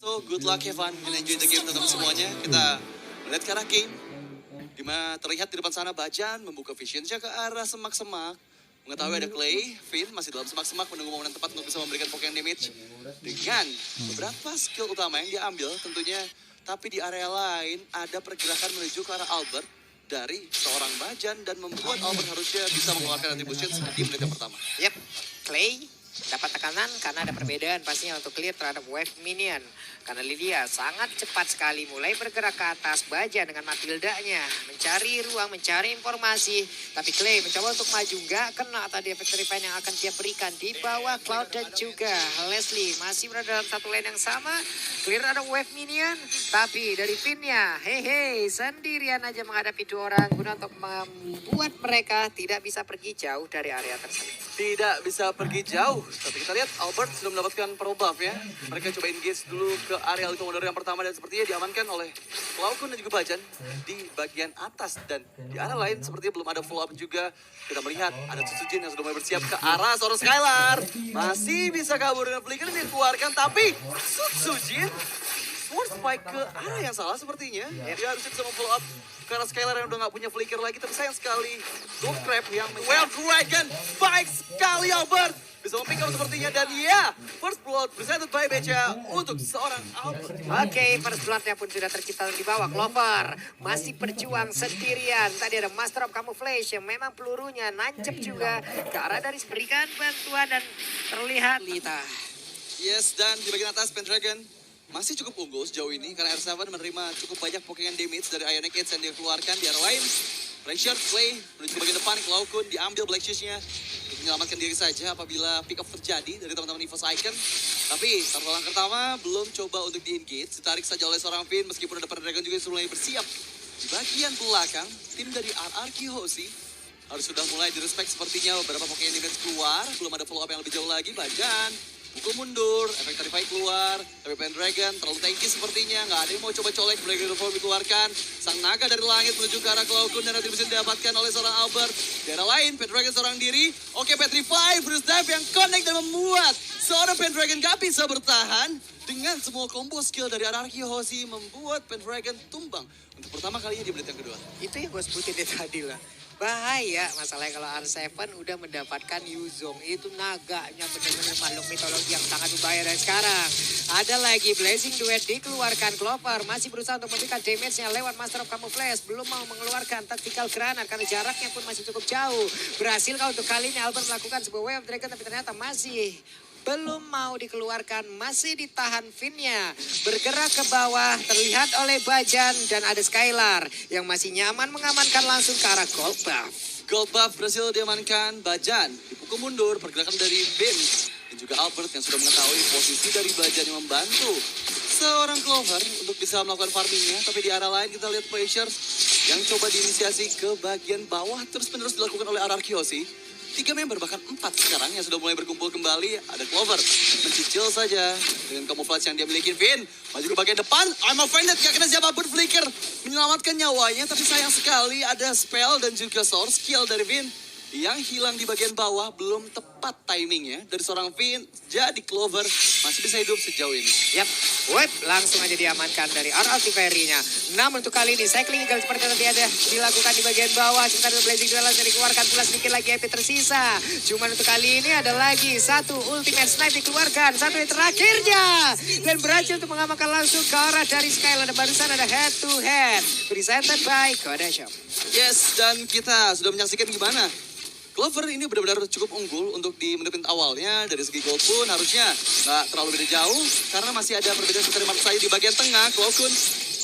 So, good luck, have fun, and enjoy the game teman-teman semuanya. Kita melihat ke arah game, di mana terlihat di depan sana Bajan membuka vision-nya ke arah semak-semak. Mengetahui ada Clay, Finn masih dalam semak-semak menunggu momen yang tepat untuk bisa memberikan pokean damage. Dengan beberapa skill utama yang dia ambil tentunya, tapi di area lain ada pergerakan menuju ke arah Albert dari seorang Bajan dan membuat Albert harusnya bisa mengeluarkan attribution di menit yang pertama. Yep, Clay dapat tekanan karena ada perbedaan pastinya untuk clear terhadap wave minion. Karena Lydia sangat cepat sekali mulai bergerak ke atas Baja dengan Matildanya. Mencari ruang, mencari informasi. Tapi Clay mencoba untuk maju, nggak kena tadi efek refine yang akan dia berikan di bawah Cloud dan juga Leslie. Masih berada dalam satu lane yang sama. Clear ada wave minion. Tapi dari Finnya, hehe, sendirian aja menghadapi dua orang. Guna untuk membuat mereka tidak bisa pergi jauh dari area tersebut. Tidak bisa pergi jauh, tapi kita lihat Albert sudah mendapatkan pro buff ya. Mereka coba engage dulu ke area Ultimodor yang pertama dan sepertinya diamankan oleh Laukun dan juga Bajan di bagian atas. Dan di arah lain sepertinya belum ada follow up juga. Kita melihat ada Tsujin yang sudah mulai bersiap ke arah seorang Skylar. Masih bisa kabur dengan flicker yang dikeluarkan, tapi Tsujin Sword Spike ke arah yang salah sepertinya. Dia harusnya bisa follow up karena Skylar yang udah gak punya flicker lagi. Tapi sayang sekali Gold Crab yang Well Dragon. Baik sekali Albert. Bisa mempick up sepertinya dan ya, first blood presented by Beca untuk seorang Albert. Oke, first bloodnya pun sudah tercipta di bawah. Clover masih berjuang sendirian. Tadi ada Master of Camouflage yang memang pelurunya nancep juga ke arah dari berikan bantuan dan terlihat Lita. Yes, dan di bagian atas Pendragon masih cukup unggul sejauh ini karena R7 menerima cukup banyak pokean damage dari Ionic Edge yang dia keluarkan di arah lain. Blackshirt Clay menuju ke bagian depan, Laukun diambil Black Shoes-nya untuk menyelamatkan diri saja apabila pick up terjadi dari teman-teman EVOS Icon. Tapi sarang pertama belum coba untuk di-engage, ditarik saja oleh seorang Finn meskipun ada Pendragon juga yang sudah mulai bersiap. Di bagian belakang, tim dari RRQ Hoshi harus sudah mulai direspek sepertinya. Beberapa pokean damage keluar, belum ada follow up yang lebih jauh lagi. Bajan pukul mundur, efek Tarify keluar, tapi Pendragon terlalu tanky sepertinya, nggak ada yang mau coba colek. Dragon Reform dikeluarkan, sang naga dari langit menuju ke arah Cloudcon dan nanti bisa didapatkan oleh seorang Albert. Di arah lain, Pendragon seorang diri, oke Petrify, Bruce Dive yang connect dan membuat seorang Pendragon nggak bisa bertahan. Dengan semua combo skill dari RRQ Hoshi membuat Pendragon tumbang untuk pertama kalinya di menit yang kedua. Itu yang gue sebutin dari tadi lah. Bahaya masalahnya kalau R7 udah mendapatkan Yuzong. Itu naganya benar-benar makhluk mitologi yang sangat berbahaya. Dan sekarang ada lagi Blazing Duet dikeluarkan. Clover masih berusaha untuk memberikan damage-nya lewat Master of Camouflage. Belum mau mengeluarkan tactical granat karena jaraknya pun masih cukup jauh. Berhasil kalau untuk kali ini Albert melakukan sebuah wave dragon tapi ternyata masih belum mau dikeluarkan, masih ditahan Finnya. Bergerak ke bawah, terlihat oleh Bajan dan ada Skylar yang masih nyaman mengamankan langsung ke arah Gold Buff. Gold Buff berhasil diamankan, Bajan dipukul mundur, pergerakan dari Vince dan juga Albert yang sudah mengetahui posisi dari Bajan yang membantu seorang Clover untuk bisa melakukan farmingnya. Tapi di arah lain kita lihat Pressures yang coba diinisiasi ke bagian bawah terus-menerus dilakukan oleh RRQ Hoshi. 3 member bahkan 4 sekarang yang sudah mulai berkumpul kembali. Ada Clover mencicil saja dengan camouflage yang dia miliki. Vin maju ke bagian depan, I'm offended, gak kena siapapun. Flicker menyelamatkan nyawanya, tapi sayang sekali ada spell dan juga source skill dari Vin yang hilang di bagian bawah. Belum tepat timingnya dari seorang Vin, jadi Clover masih bisa hidup sejauh ini. Yap, web langsung aja diamankan dari RRT Ferry-nya. Namun untuk kali ini cycling eagle seperti tadi ada dilakukan di bagian bawah. Sementara Blazing Duel langsung dikeluarkan pula, sedikit lagi EP tersisa. Cuman untuk kali ini ada lagi satu ultimate snipe dikeluarkan, satu yang terakhirnya. Dan berhasil untuk mengamankan langsung ke arah dari Skylar. Dan barusan ada head to head presented by Koda Shop. Yes, dan kita sudah menyaksikan gimana Clover ini benar-benar cukup unggul untuk di menit awalnya. Dari segi gold pun harusnya nggak terlalu beda jauh karena masih ada perbedaan seperti Mark saya di bagian tengah. Cloudcon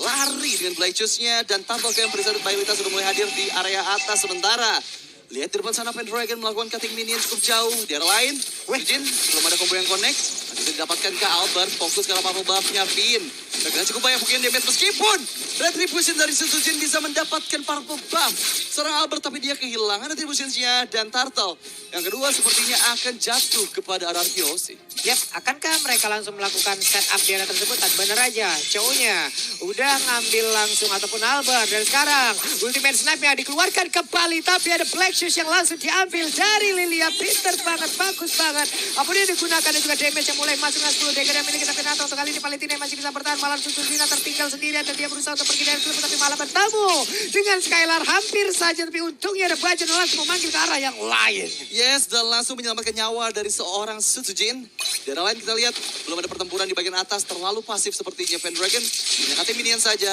lari dengan Black Shoes-nya dan tampaknya presented by Lita sudah mulai hadir di area atas sementara. Lihat di depan sana Pendragon melakukan cutting minion cukup jauh. Di arah lain, Jin belum ada combo yang connect. Masih bisa didapatkan ke Albert, fokus ke arah powerful buff-nya Finn. Karena cukup banyak mungkin damage meskipun Retribution dari Suzujin bisa mendapatkan purple buff. Seorang Albert tapi dia kehilangan retribution-nya dan Turtle. Yang kedua sepertinya akan jatuh kepada Ararkiosi. Yap, akankah mereka langsung melakukan setup di area tersebut? Tak benar aja, cowoknya udah ngambil langsung ataupun Albert. Dan sekarang ultimate snipe-nya dikeluarkan kembali. Tapi ada Black Shoes yang langsung diambil dari Lilia. Pinter banget, bagus banget. Apalagi digunakan dan juga damage yang mulai masuk dengan 10 dagger yang milik kita Penata. Untuk kali ini Valentina masih bisa bertahan. Malam Susuzina tertinggal sendirian dan dia berusaha untuk pergi dari klub. Tapi malah bertemu dengan Skylar hampir saja. Tapi untungnya ada Bajan langsung memanggil ke arah yang lain. Yes, dan langsung menyelamatkan nyawa dari seorang Suzujin. Di arah lain kita lihat belum ada pertempuran di bagian atas, terlalu pasif sepertinya Pendragon. Menyangkati minion saja.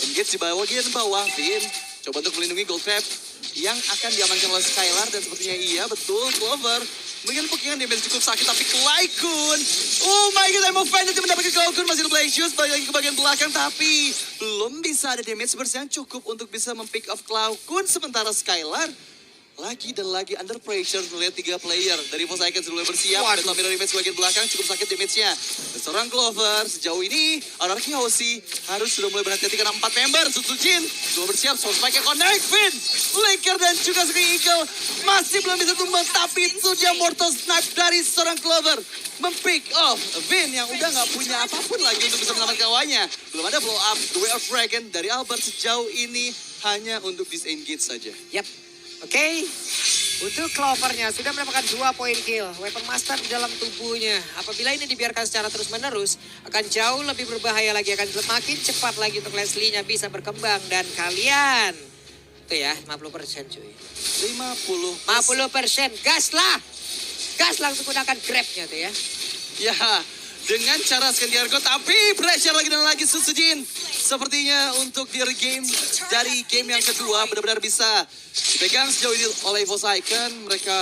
Engage di bagian bawah. Finn coba untuk melindungi Gold Trap yang akan diamankan oleh Skylar dan sepertinya iya betul Clover. Mungkin Pokémon damage cukup sakit tapi Klaikun. Oh my god, I'm offended yang mendapatkan Klaikun. Masih ada Black Shoes balik lagi ke bagian belakang tapi belum bisa ada damage burst yang cukup untuk bisa mempick off Klaikun. Sementara Skylar lagi dan lagi under pressure melihat 3 player dari Forsaken sudah mulai bersiap. Battle mirror image bagian belakang cukup sakit damage-nya. Dan seorang Clover sejauh ini Ararkiosi harus sudah mulai berhati-hati karena 4 member. Suzujin sudah bersiap. Soul Spike connect. Finn, Flicker dan juga Screen Eagle masih belum bisa tumbang. Tapi sudah mortal snipe dari seorang Clover mempick off Finn yang udah nggak punya apapun lagi untuk bisa menyelamatkan kawannya. Belum ada blow up The Way of Dragon dari Albert sejauh ini hanya untuk disengage saja. Yap. Oke, untuk Clovernya sudah mendapatkan 2 poin kill. Weapon Master di dalam tubuhnya. Apabila ini dibiarkan secara terus-menerus, akan jauh lebih berbahaya lagi. Akan makin cepat lagi untuk Leslie-nya bisa berkembang. Dan kalian, itu ya 50% cuy. 50%, gas lah. Gas langsung gunakan grab-nya tuh ya. Ya, dengan cara Scandiargo, tapi pressure lagi dan lagi Suzujin. Sepertinya untuk di game dari game yang kedua benar-benar bisa dipegang sejauh ini oleh Forsaken. Mereka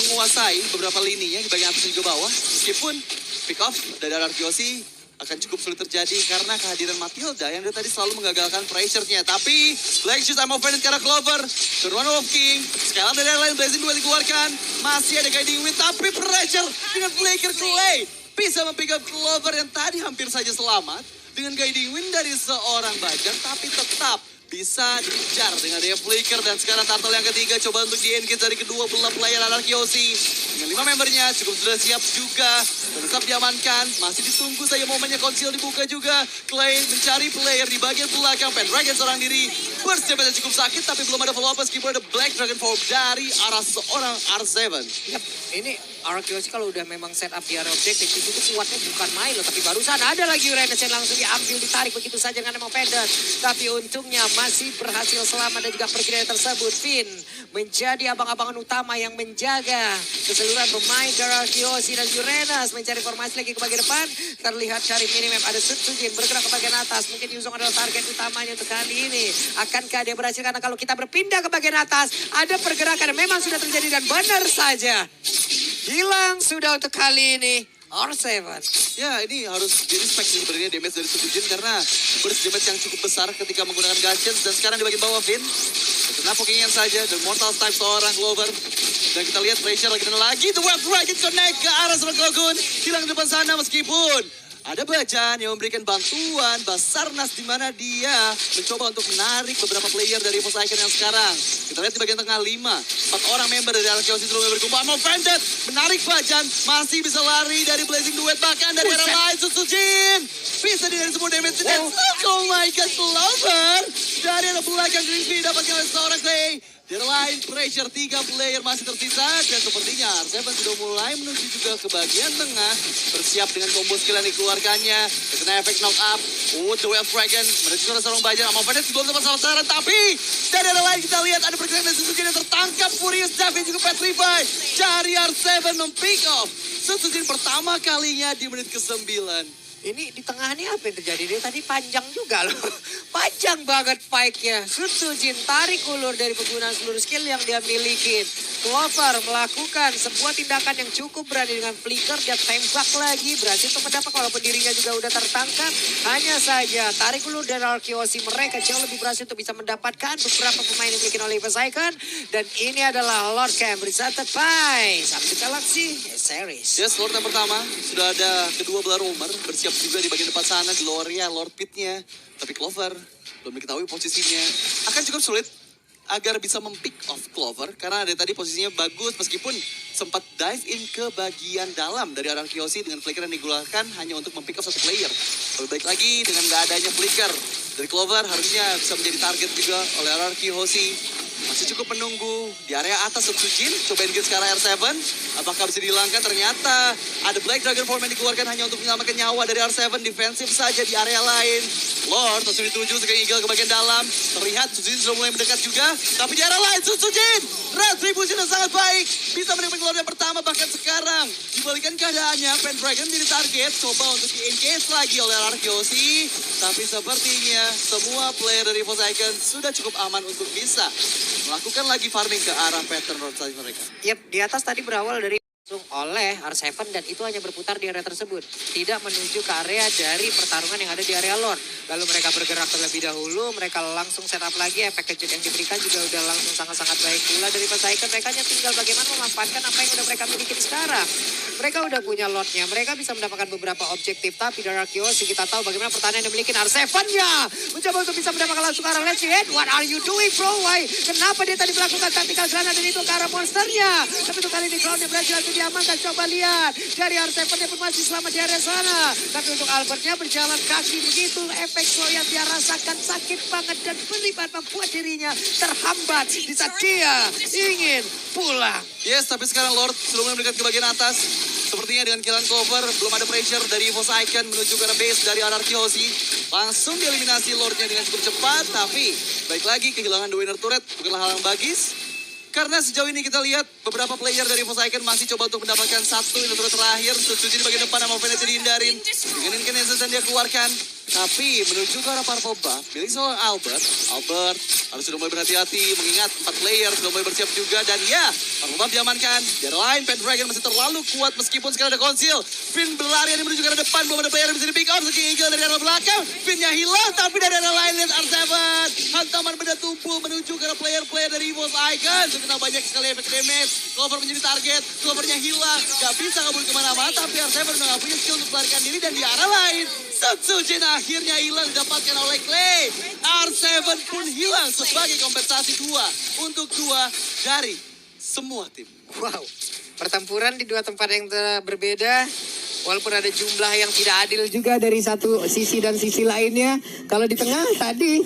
menguasai beberapa lininya di bagian atas dan juga bawah. Meskipun pick off dari Ararkiosi akan cukup sulit terjadi karena kehadiran Matilda yang dari tadi selalu menggagalkan pressure-nya. Tapi Black Shoes I'm offended karena Clover. Turun of King. Sekarang dari lain Blazing Duel dikeluarkan. Masih ada Guiding Wind tapi pressure dengan Flicker Clay bisa mempick up Clover yang tadi hampir saja selamat dengan Guiding Wind dari seorang Bajan, tapi tetap bisa dikejar dengan dia Flicker. Dan sekarang Turtle yang ketiga coba untuk di-engage dari kedua belah player Ararkiosi. Dengan 5 membernya cukup sudah siap juga. Dan tetap diamankan. Masih ditunggu saja momennya konsil dibuka juga. Clay mencari player di bagian belakang. Pendragon seorang diri. Burst yang cukup sakit tapi belum ada follow up meskipun ada Black Dragon Form dari arah seorang R7. Yap, ini Ararkiosi kalau udah memang set up di area objektif itu kuatnya bukan main loh. Tapi barusan ada lagi Uranus yang langsung diambil, ditarik begitu saja dengan emang Fender. Tapi untungnya masih berhasil selamat dan juga pergi dari tersebut. Finn menjadi abang-abangan utama yang menjaga keseluruhan pemain Ararkiosi dan Uranus mencari formasi lagi ke bagian depan. Terlihat dari minimap ada Suzujin bergerak ke bagian atas. Mungkin Yuzong adalah target utamanya untuk kali ini. Akankah dia berhasil? Karena kalau kita berpindah ke bagian atas ada pergerakan yang memang sudah terjadi dan benar saja. Hilang sudah untuk kali ini R7. Ya, ini harus di-respect sebenarnya damage dari Suzujin karena burst damage yang cukup besar ketika menggunakan gadgets. Dan sekarang di bagian bawah Finn. Kena Pokémon saja dan Mortal Type seorang Clover. Dan kita lihat pressure lagi dan lagi. The Web Dragon connect ke arah seorang Clogun. Hilang di depan sana meskipun ada Bajan yang memberikan bantuan Basarnas di mana dia mencoba untuk menarik beberapa player dari Forsaken yang sekarang. Kita lihat di bagian tengah 4 orang member dari Ararkiosi sudah berkumpul. I'm offended, menarik Bajan, masih bisa lari dari Blazing Duet bahkan dari arah lain. Suzujin bisa dari semua damage. Oh my god, Clover dari arah belakang Griffy dapatkan oleh seorang Clay. Di lain pressure 3 player masih tersisa dan sepertinya R7 sudah mulai menuju juga ke bagian tengah. Bersiap dengan combo skill yang dikeluarkannya. Kena efek knock up. The Wave Dragon menuju ke seorang Bajan. Amofanet sebelum tempat sasaran tapi dari arah lain kita lihat ada pergerakan dari Suzujin yang tertangkap. Furious Davi juga Petrify. Dari R7 mempick off Suzujin pertama kalinya di menit ke-9. Ini di tengah ini apa yang terjadi? Dia tadi panjang juga loh. Panjang banget fight-nya. Suzujin tarik ulur dari penggunaan seluruh skill yang dia miliki. Clover melakukan sebuah tindakan yang cukup berani dengan flicker. Dia tembak lagi. Berhasil untuk mendapat walaupun dirinya juga udah tertangkap. Hanya saja tarik ulur dari Ararkiosi. Mereka jauh lebih berhasil untuk bisa mendapatkan beberapa pemain yang dimiliki oleh Forsaken. Dan ini adalah Lord Camp presented by Samsung Galaxy Series. Yes, Lord yang pertama. Sudah ada kedua belah romer bersiap juga di bagian depan sana, Gloria, Lord Pit-nya. Tapi Clover belum diketahui posisinya. Akan cukup sulit agar bisa mempick off Clover karena dari tadi posisinya bagus meskipun sempat dive in ke bagian dalam dari arah Kiosi dengan flicker yang digunakan hanya untuk mempick off satu player. Lebih baik lagi dengan nggak adanya flicker dari Clover harusnya bisa menjadi target juga oleh arah Kiosi. Masih cukup menunggu di area atas Sujin. Coba engage ke arah R7. Apakah bisa dihilangkan? Ternyata ada Black Dragon Form yang dikeluarkan hanya untuk menyelamatkan nyawa dari R7. Defensif saja di area lain. Lord langsung dituju sebagai Eagle ke bagian dalam. Terlihat Sujin sudah mulai mendekat juga. Tapi di area lain Sujin. Retribution yang sangat baik. Bisa menikmati Lord yang pertama bahkan sekarang. Dibalikan keadaannya. Pendragon menjadi target. Coba untuk di-engage lagi oleh Arkyosi. Tapi sepertinya semua player dari Force Icon sudah cukup aman untuk bisa melakukan lagi farming ke arah pattern road side mereka. Yep, di atas tadi berawal dari langsung oleh R7 dan itu hanya berputar di area tersebut. Tidak menuju ke area dari pertarungan yang ada di area Lord. Lalu mereka bergerak terlebih dahulu, mereka langsung setup lagi, efek kejut yang diberikan juga udah langsung sangat-sangat baik pula dari Force Icon. Mereka hanya tinggal bagaimana memanfaatkan apa yang udah mereka miliki sekarang. Mereka udah punya Lordnya, mereka bisa mendapatkan beberapa objektif. Tapi dari Arkyosi kita tahu bagaimana pertahanan yang dimiliki R7-nya. Mencoba untuk bisa mendapatkan langsung ke arah Let's Hit. What are you doing bro? Why? Kenapa dia tadi melakukan tactical granat dan itu ke arah monsternya? Tapi untuk kali ini Cloud-nya berhasil untuk diamankan. Coba lihat. Dari R7-nya pun masih selamat di area sana. Tapi untuk Albert-nya berjalan kaki begitu. Efek slow yang dia rasakan sakit banget dan beribat membuat dirinya terhambat di saat dia ingin pulang. Yes, tapi sekarang Lord sudah mulai mendekat ke bagian atas. Sepertinya dengan killan Clover, belum ada pressure dari Force Icon menuju ke arah base dari Anarkyosi. Langsung dieliminasi Lordnya dengan cukup cepat, tapi baik lagi kehilangan The Winner Turret bukanlah hal yang bagus. Karena sejauh ini kita lihat beberapa player dari Force Icon masih coba untuk mendapatkan satu Winner Turret terakhir. Suci di bagian depan sama Venezia dihindarin. Dengan Incantation yang dia keluarkan. Tapi menuju ke arah Purple Buff, milik seorang Albert harus sudah mulai berhati-hati mengingat 4 player sudah mulai bersiap juga. Dan ya, Purple Buff diamankan. Di arah lain, Pendragon masih terlalu kuat meskipun sekarang ada Conceal. Finn berlari menuju ke arah depan, belum ada player yang bisa di-pick off. Sekian Eagle dari arah belakang, Finn-nya hilang. Tapi dari arah lain, lihat R7. Hantaman benda tumpul menuju ke arah player-player dari Force Icon. Kena banyak sekali efek damage. Clover menjadi target, Clovernya hilang. Gak bisa kabur kemana-mana, tapi R7 udah gak punya skill untuk melarikan diri. Dan di arah lain, Setsujin akhirnya hilang didapatkan oleh Clay. R7 pun hilang sebagai kompensasi untuk dua dari semua tim. Wow, pertempuran di dua tempat yang berbeda. Walaupun ada jumlah yang tidak adil juga dari satu sisi dan sisi lainnya. Kalau di tengah tadi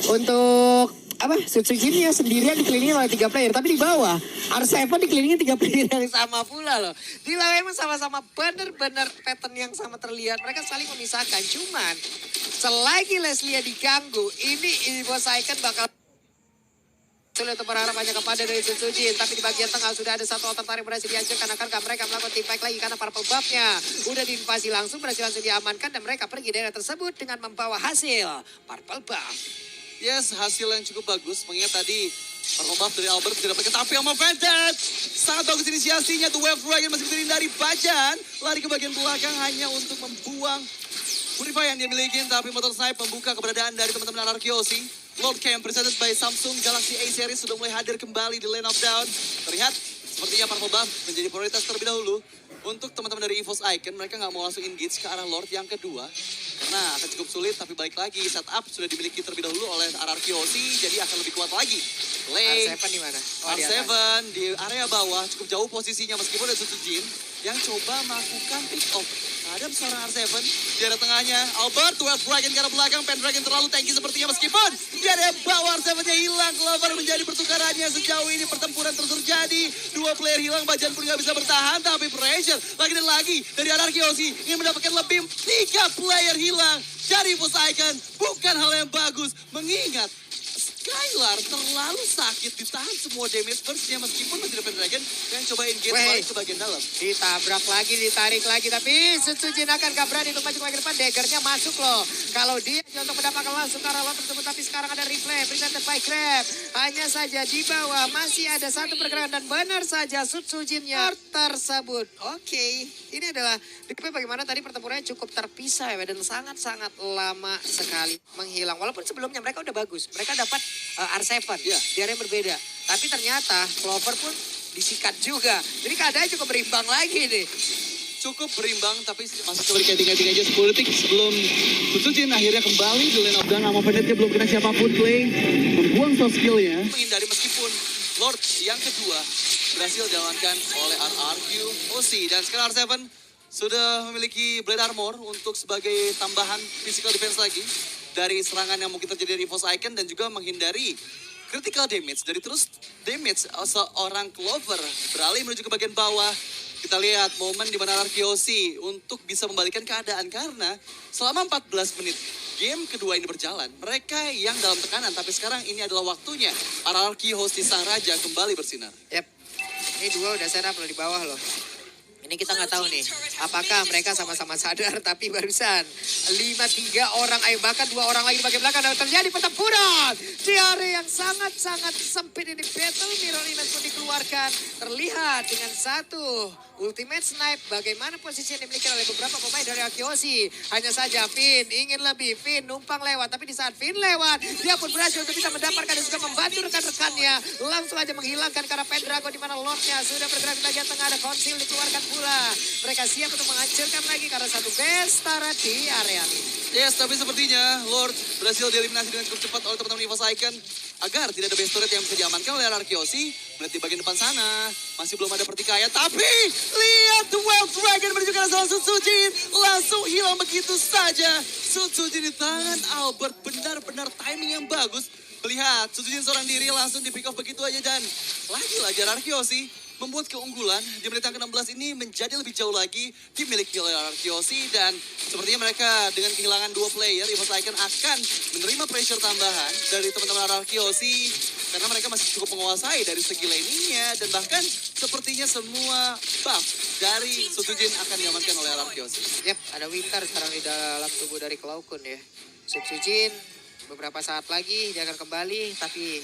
untuk Sujin ya sendirian dikelilingi oleh 3 player. Tapi di bawah R7 dikelilingi 3 player yang sama pula loh. Di lawan emang sama-sama benar-benar pattern yang sama terlihat. Mereka saling memisahkan. Cuman selagi Leslie diganggu, ini Force Icon bakal sulit untuk berharap hanya kepada dari Sujin. Tapi di bagian tengah sudah ada satu otot tarik berhasil dihancurkan. Akankah mereka melakukan team fight lagi karena Purple Buff-nya udah diinvasi langsung, berhasil langsung diamankan. Dan mereka pergi dari daerah tersebut dengan membawa hasil Purple Buff. Yes, hasil yang cukup bagus. Mengingat tadi Purple Buff dari Albert tidak pakai tapi yang Vented. Sangat bagus inisiasinya. The Wave Dragon masih bisa dihindari. Bajan lari ke bagian belakang hanya untuk membuang Purify yang dia miliki. Tapi Motor Snipe membuka keberadaan dari teman-teman Anarkyosi. Lord Camp presented by Samsung Galaxy A Series sudah mulai hadir kembali di Lane of Down. Terlihat sepertinya Purple Buff menjadi prioritas terlebih dahulu. Untuk teman-teman dari EVOS Icon, mereka nggak mau langsung engage ke arah Lord yang kedua. Karena akan cukup sulit, tapi balik lagi. Setup sudah dimiliki terlebih dahulu oleh Anarkyosi, jadi akan lebih kuat lagi. Play. R7 di mana? R7 di area bawah, cukup jauh posisinya meskipun ada Sujin yang coba melakukan pick off. Ada seorang R7 di area tengahnya. Albert, Wave Dragon ke arah belakang. Pendragon terlalu tanky sepertinya meskipun di area bawah R7-nya hilang. Clover menjadi pertukarannya sejauh ini. Pertempuran terus terjadi. 2 player hilang, Bajan pun nggak bisa bertahan. Tapi pressure lagi dan lagi dari Anarkyosi ingin mendapatkan lebih. 3 player hilang dari Force Icon. Bukan hal yang bagus mengingat Skylar terlalu sakit ditahan semua damage burst-nya meskipun masih ada Pendragon yang coba engage balik ke bagian dalam. Ditabrak lagi, ditarik lagi, tapi Sujin akan gak berani untuk maju ke bagian depan. Daggernya masuk loh. Kalau dia untuk mendapatkan langsung ke arah Lord tersebut, tapi sekarang ada replay presented by Crab. Hanya saja di bawah masih ada satu pergerakan dan benar saja Sujinnya tersebut. Oke, ini adalah bagaimana tadi pertempurannya cukup terpisah ya dan sangat-sangat lama sekali menghilang. Walaupun sebelumnya mereka udah bagus, mereka dapat R7 di area yang berbeda. Tapi ternyata Clover pun disikat juga. Jadi keadaannya cukup berimbang lagi nih. cukup berimbang tapi masih Coba dikating-kating aja 10 detik sebelum Sutsujin akhirnya kembali di lane of down. Nama pendeknya belum kena siapapun. Play membuang soft skill-nya. menghindari meskipun Lord yang kedua berhasil diamankan oleh RRQ OC. Dan sekarang R7 sudah memiliki Blade Armor untuk sebagai tambahan physical defense lagi dari serangan yang mungkin terjadi dari EVOS Icon dan juga menghindari critical damage dari terus damage seorang Clover beralih menuju ke bagian bawah. Kita lihat momen di mana RRQ untuk bisa membalikan keadaan karena selama 14 menit game kedua ini berjalan, mereka yang dalam tekanan tapi sekarang ini adalah waktunya RRQ di Sang Raja kembali bersinar. Yep. Ini dua udah setup loh di bawah loh. Ini kita nggak tahu nih, apakah mereka sama-sama sadar, tapi barusan 5-3 orang, bahkan 2 orang lagi di bagian belakang, dan terjadi pertempuran di area yang sangat-sangat sempit ini. Battle Mirror Image pun dikeluarkan, terlihat dengan satu ultimate snipe, bagaimana posisi yang dimiliki oleh beberapa pemain dari Akiosi. Hanya saja Finn ingin lebih, Finn numpang lewat, tapi di saat Finn lewat, dia pun berhasil untuk bisa mendapatkan dan juga membantu rekan-rekannya, langsung aja menghilangkan karena Pendragon di mana Lordnya sudah bergerak di bagian tengah, ada konsil dikeluarkan pula. Mereka siap untuk menghancurkan lagi karena satu Bestara di area ini. Yes, tapi sepertinya Lord berhasil dieliminasi dengan cukup cepat oleh teman-teman EVOS Icon agar tidak ada base turret yang bisa diamankan oleh RRQ. Melihat di bagian depan sana, masih belum ada pertikaian, tapi lihat The Wild Dragon menuju ke arah seorang Sutsujin, langsung hilang begitu saja. Sutsujin di tangan Albert, benar-benar timing yang bagus. Melihat Sutsujin seorang diri langsung di pick off begitu aja dan lagi-lagi RRQ membuat keunggulan di menit yang ke-16 ini menjadi lebih jauh lagi dimiliki oleh RRQ dan sepertinya mereka dengan kehilangan 2 player, EVOS Icon akan menerima pressure tambahan dari teman-teman RRQ karena mereka masih cukup menguasai dari segi laning-nya dan bahkan sepertinya semua buff dari Sutsujin akan diamankan oleh RRQ. Yap, ada Winter sekarang di dalam tubuh dari Cloud9 ya. Sutsujin beberapa saat lagi dia akan kembali, tapi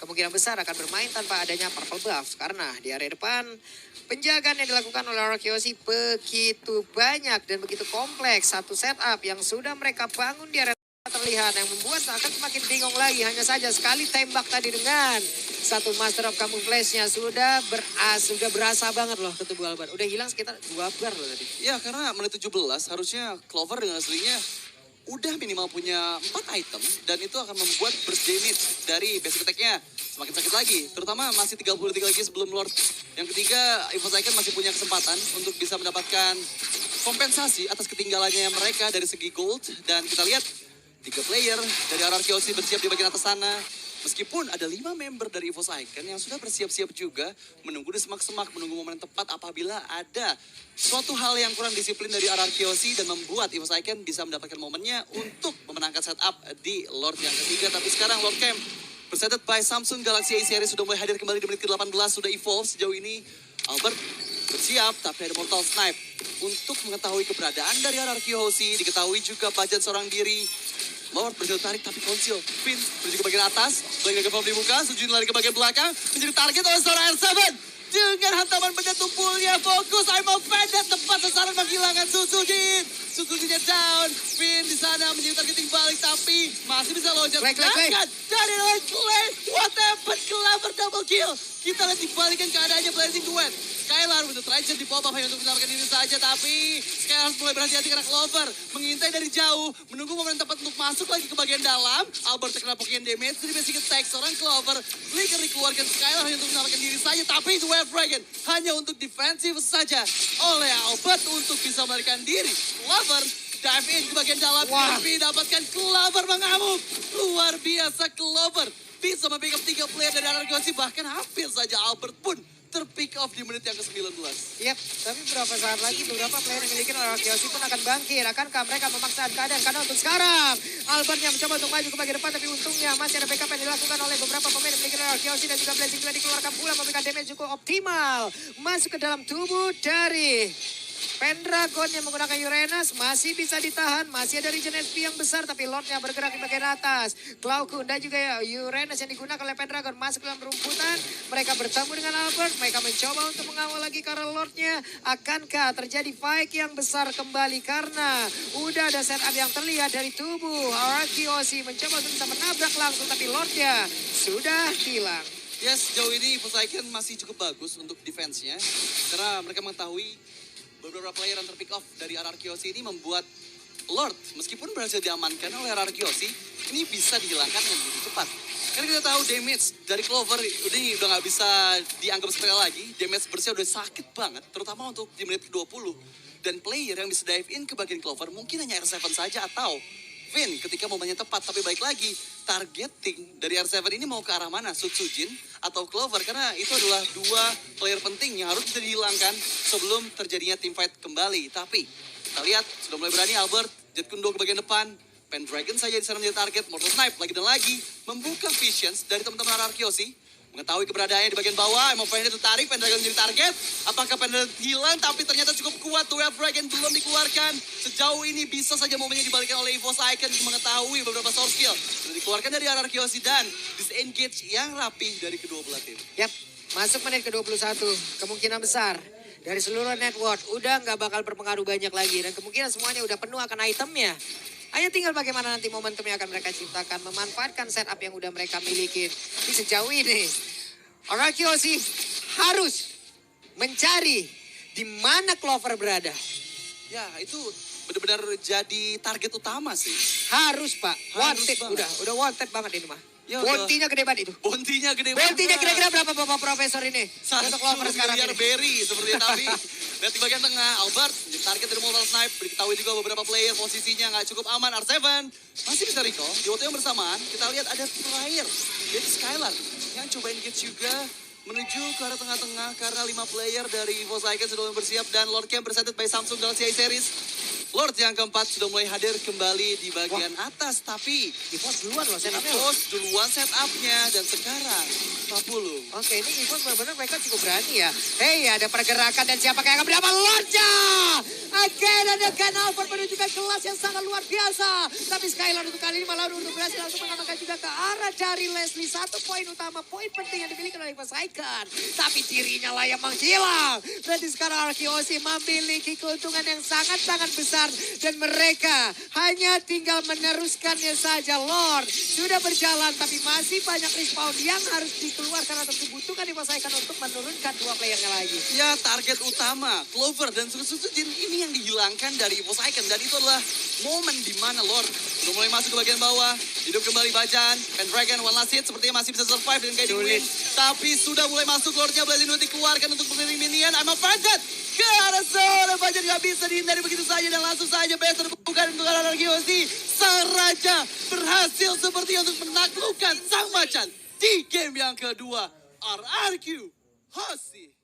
kemungkinan besar akan bermain tanpa adanya purple buff. Karena di area depan, penjagaan yang dilakukan oleh RRQ begitu banyak dan begitu kompleks. Satu setup yang sudah mereka bangun di area terlihat yang membuat akan semakin bingung lagi. Hanya saja sekali tembak tadi dengan satu Master of Camouflage-nya sudah berasa banget loh ke tubuh Albert. Udah hilang sekitar 2 bar loh tadi. Ya, karena menit 17 harusnya Clover dengan aslinya udah minimal punya 4 item dan itu akan membuat burst damage dari basic attack-nya semakin sakit lagi. Terutama masih 30 detik lagi sebelum Lord. Yang ketiga, EVOS Icon masih punya kesempatan untuk bisa mendapatkan kompensasi atas ketinggalannya mereka dari segi gold. Dan kita lihat 3 player dari RRQ bersiap di bagian atas sana. Meskipun ada 5 member dari EVOS Icon yang sudah bersiap-siap juga menunggu di semak-semak, menunggu momen tepat apabila ada suatu hal yang kurang disiplin dari RRQ dan membuat EVOS Icon bisa mendapatkan momennya untuk memenangkan setup di Lord yang ketiga. Tapi sekarang Lord Camp presented by Samsung Galaxy A series sudah mulai hadir kembali di menit ke-18, sudah evolve sejauh ini. Albert bersiap, tapi ada Mortal Snipe untuk mengetahui keberadaan dari RRQ diketahui juga Bajan seorang diri. Lord berhasil tarik tapi konsil. Finn menuju ke bagian atas. Lagi ke di muka. Sutsujin lari ke bagian belakang. Menjadi target oleh seorang R7. Dengan hantaman benda tumpulnya. Fokus. I'm offended. Tepat sasaran menghilangkan Sutsujin. Sutsujinnya down. Finn di sana menjadi targeting balik. Tapi masih bisa loncat. Bahkan dari Clay. What happened? Clover double kill. Kita lihat dibalikan keadaannya Blazing Duet. Skylar untuk terancam di pop up hanya untuk menyelamatkan diri saja. Tapi Skylar mulai berhati-hati karena Clover mengintai dari jauh. Menunggu momen tepat untuk masuk lagi ke bagian dalam. Albert terkena pokian damage dari basic attack. Seorang Clover. Flicker dikeluarkan Skylar hanya untuk menyelamatkan diri saja. Tapi Wild Dragon hanya untuk defensif saja oleh Albert untuk bisa melarikan diri. Clover dive in ke bagian dalam. Tapi dapatkan Clover mengamuk. Luar biasa Clover. Bisa mempick up 3 player dari RRQ bahkan hampir saja Albert pun terpick off di menit yang ke-19. Yap, tapi beberapa saat lagi beberapa player yang dimiliki oleh RRQ pun akan bangkit. Akankah mereka memaksakan keadaan? Karena untuk sekarang Albertnya mencoba untuk maju ke bagian depan, tapi untungnya masih ada backup yang dilakukan oleh beberapa pemain yang dimiliki oleh RRQ dan juga Blazing juga dikeluarkan pula memberikan damage cukup optimal masuk ke dalam tubuh dari Pendragon yang menggunakan Uranus masih bisa ditahan, masih ada regen SP yang besar, tapi Lordnya bergerak di bagian atas. Cloud9 dan juga Uranus yang digunakan oleh Pendragon masuk dalam rumputan. Mereka bertemu dengan Albert, mereka mencoba untuk mengawal lagi karena Lordnya. Akankah terjadi fight yang besar kembali karena udah ada setup yang terlihat dari tubuh RRQ mencoba untuk bisa menabrak langsung, tapi Lordnya sudah hilang. Yes, sejauh ini EVOS Icon masih cukup bagus untuk defense-nya. Karena mereka mengetahui beberapa player yang terpick off dari RRQC ini membuat Lord, meskipun berhasil diamankan oleh RRQC, ini bisa dihilangkan dengan begitu cepat. Karena kita tahu damage dari Clover udah nggak bisa dianggap sepele lagi. Damage bersih udah sakit banget, terutama untuk di menit ke-20. Dan player yang bisa dive in ke bagian Clover mungkin hanya R7 saja atau Vin ketika momennya tepat. Tapi baik lagi, targeting dari R7 ini mau ke arah mana? Sutsujin atau Clover? Karena itu adalah dua player penting yang harus bisa dihilangkan sebelum terjadinya teamfight kembali. Tapi kita lihat sudah mulai berani Albert, Jet Kundo ke bagian depan. Pendragon saja di sana menjadi target, Mortal Snipe lagi dan lagi membuka visions dari teman-teman RRQC. Mengetahui keberadaannya di bagian bawah, emang Pendragon tertarik, Pendragon menjadi target. Apakah Pendragon hilang, tapi ternyata cukup kuat. Wave Dragon belum dikeluarkan. Sejauh ini bisa saja momennya dibalikan oleh EVOS Icon mengetahui beberapa source skill. Sudah dikeluarkan dari RRQC dan disengage yang rapi dari kedua belah tim. Yap, masuk menit ke-21. Kemungkinan besar dari seluruh network udah nggak bakal berpengaruh banyak lagi. Dan kemungkinan semuanya udah penuh akan itemnya. Hanya tinggal bagaimana nanti momentum yang akan mereka ciptakan. Memanfaatkan setup yang udah mereka miliki. Di sejauh ini, RRQC harus mencari di mana Clover berada. Ya, itu benar-benar jadi target utama sih. Harus, Pak. Harus Wanted, banget. udah wanted banget ini mah. Ya, Bontinya gede banget itu. Bontinya gede banget. Bontinya kira-kira berapa Bapak Profesor ini? Satu Untuk Clover sekarang miliar ini. berry seperti tapi. Lihat di bagian tengah, Albert jadi target dari Mortal Snipe. Diketahui juga beberapa player posisinya nggak cukup aman. R7 masih bisa recall. Di waktu yang bersamaan, kita lihat ada player. Yaitu Skylar yang coba engage juga menuju ke arah tengah-tengah karena 5 player dari EVOS Icon sudah mulai bersiap dan Lord Camp presented by Samsung Galaxy A Series. Lord yang keempat sudah mulai hadir kembali di bagian atas, tapi EVOS duluan loh setupnya. EVOS duluan setupnya dan sekarang 40. Oke, ini EVOS benar-benar mereka cukup berani ya. Hei, ada pergerakan dan siapa yang akan berdapat? Lordnya! Again ada Ken Albert menunjukkan kelas yang sangat luar biasa. Tapi Skylar untuk kali ini malah untuk berhasil untuk mengamankan juga ke arah dari Leslie. Satu poin utama, poin penting yang dimiliki oleh EVOS Icon. Tapi dirinya lah yang menghilang. Berarti sekarang RRQC memiliki keuntungan yang sangat-sangat besar. Dan mereka hanya tinggal meneruskannya saja. Lord sudah berjalan tapi masih banyak respawn yang harus dikeluarkan atau dibutuhkan di masa Icon untuk menurunkan dua playernya lagi. Ya, target utama Clover dan Sutsujin ini yang dihilangkan dari EVOS Icon. Dan itu adalah momen di mana Lord sudah mulai masuk ke bagian bawah. Hidup kembali Bajan. Pendragon one last hit sepertinya masih bisa survive dengan Guiding Wind. Tapi sudah mulai masuk Lordnya. Blazing Wind dikeluarkan untuk mengirim minion. I'm offended. Ke arah zona Bajan gak bisa dihindari begitu saja. Dan langsung saja base terbuka untuk RRQC. Sang Raja berhasil seperti untuk menaklukkan Sang Macan di game yang kedua. RRQ Hoshi.